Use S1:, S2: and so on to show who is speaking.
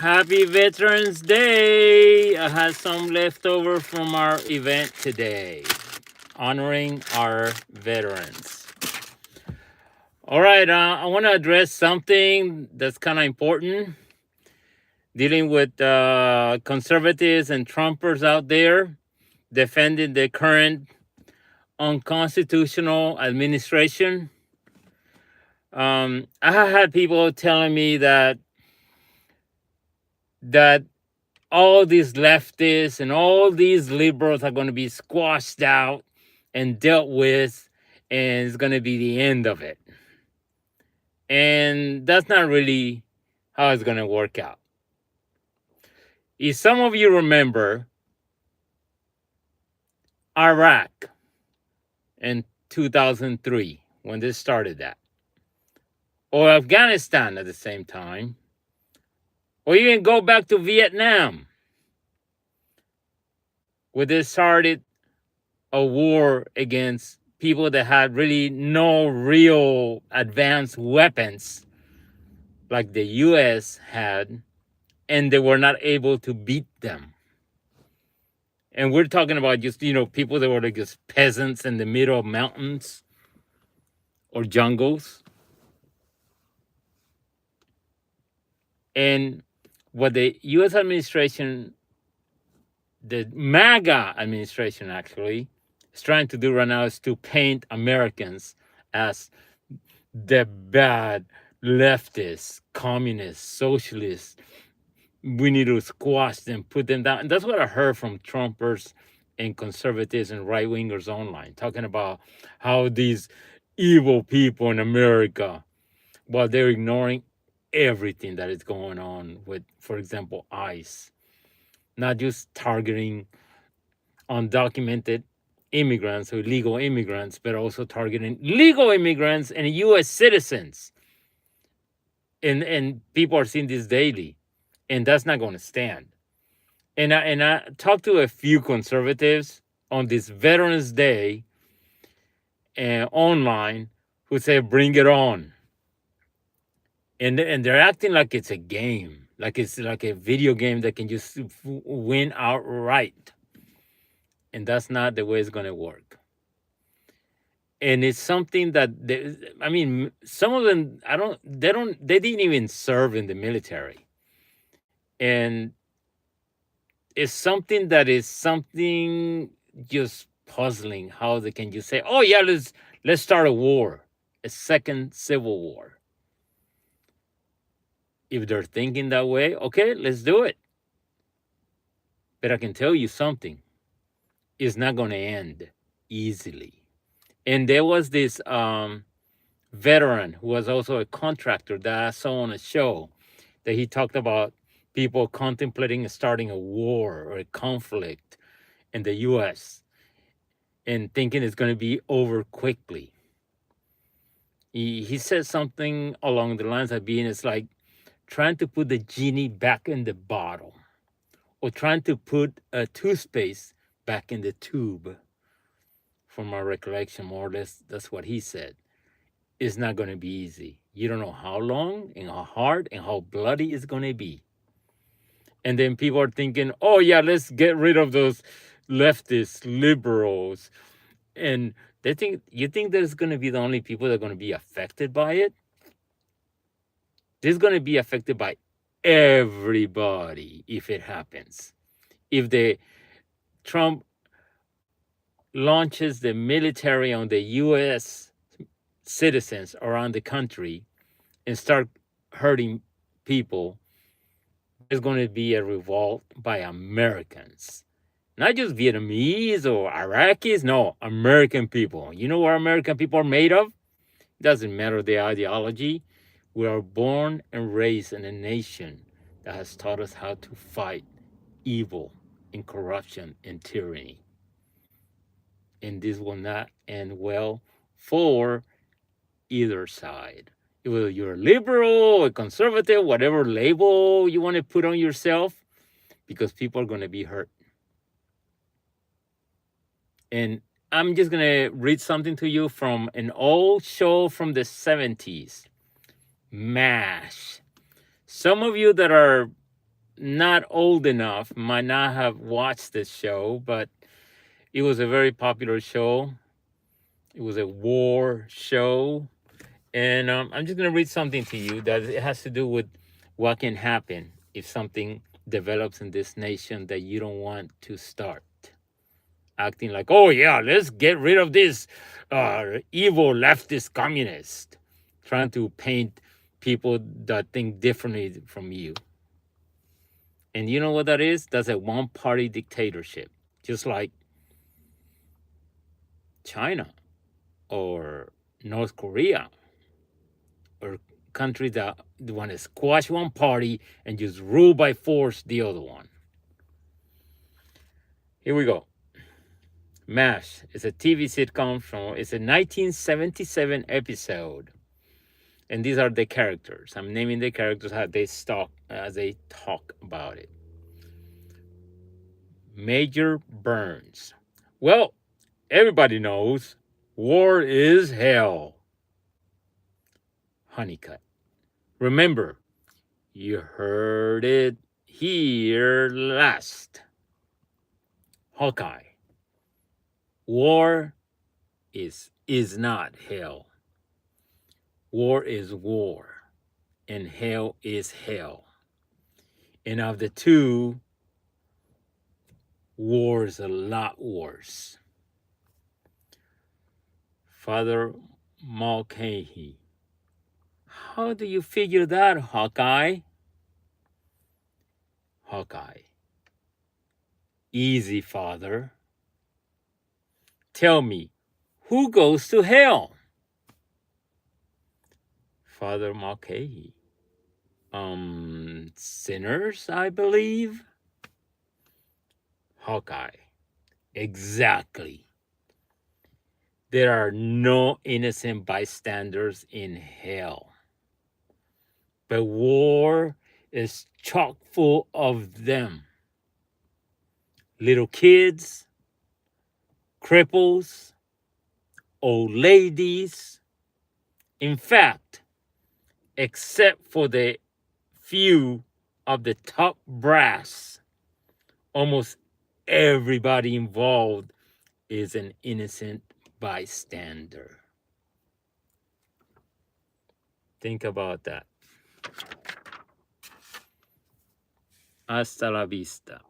S1: Happy Veterans Day! I had some leftover from our event today, honoring our veterans. All right, I want to address something that's kind of important, dealing with conservatives and Trumpers out there defending the current unconstitutional administration. I have had people telling me that all these leftists and all these liberals are going to be squashed out and dealt with, and it's going to be the end of it. And that's not really how it's going to work out. If some of you remember Iraq in 2003, when this started that, or Afghanistan at the same time, or even go back to Vietnam, where they started a war against people that had really no real advanced weapons like the US had, and they were not able to beat them. And we're talking about just, people that were like just peasants in the middle of mountains or jungles. And what the US administration, the MAGA administration actually, is trying to do right now is to paint Americans as the bad leftists, communists, socialists. We need to squash them, put them down. And that's what I heard from Trumpers and conservatives and right-wingers online, talking about how these evil people in America, while they're ignoring everything that is going on with, for example, ICE, not just targeting undocumented immigrants or illegal immigrants, but also targeting legal immigrants and U.S. citizens. And people are seeing this daily, and that's not going to stand. And I talked to a few conservatives on this Veterans Day online who say, "Bring it on." And they're acting like it's a game, like it's like a video game that can just win outright. And that's not the way it's going to work. And it's something that some of them they didn't even serve in the military. And it's something that is something just puzzling how they can just say, "Oh yeah, let's start a war, a second civil war." If they're thinking that way, okay, let's do it. But I can tell you something, it's not going to end easily. And there was this veteran who was also a contractor that I saw on a show that he talked about people contemplating starting a war or a conflict in the U.S. and thinking it's going to be over quickly. He said something along the lines of being, it's like trying to put the genie back in the bottle, or trying to put a toothpaste back in the tube. From my recollection, more or less, that's what he said. It's not going to be easy. You don't know how long and how hard and how bloody it's going to be. And then people are thinking, "Oh yeah, let's get rid of those leftists, liberals." And you think there's going to be the only people that are going to be affected by it? This is going to be affected by everybody if it happens. If the Trump launches the military on the U.S. citizens around the country and start hurting people, there's going to be a revolt by Americans. Not just Vietnamese or Iraqis, no, American people. You know what American people are made of? It doesn't matter the ideology. We are born and raised in a nation that has taught us how to fight evil and corruption and tyranny. And this will not end well for either side. Whether you're a liberal, a conservative, whatever label you want to put on yourself, because people are going to be hurt. And I'm just going to read something to you from an old show from the 70s, MASH. Some of you that are not old enough might not have watched this show, but it was a very popular show. It was a war show. And I'm just going to read something to you that it has to do with what can happen if something develops in this nation that you don't want to start. Acting like, oh, yeah, let's get rid of this evil leftist communist. Trying to paint people that think differently from you. And you know what that is? That's a one-party dictatorship. Just like China or North Korea or countries that want to squash one party and just rule by force the other one. Here we go. MASH is a TV sitcom it's a 1977 episode. And these are the characters. I'm naming the characters as they talk about it. Major Burns. Well, everybody knows war is hell. Honeycutt. Remember, you heard it here last. Hawkeye. War is not hell. War is war, and hell is hell. And of the two, war is a lot worse. Father Mulcahy. How do you figure that, Hawkeye? Hawkeye. Easy, Father. Tell me, who goes to hell? Father Mulcahy. Sinners, I believe. Hawkeye. Exactly. There are no innocent bystanders in hell. But war is chock full of them. Little kids, cripples, old ladies. In fact, except for the few of the top brass, almost everybody involved is an innocent bystander. Think about that. Hasta la vista.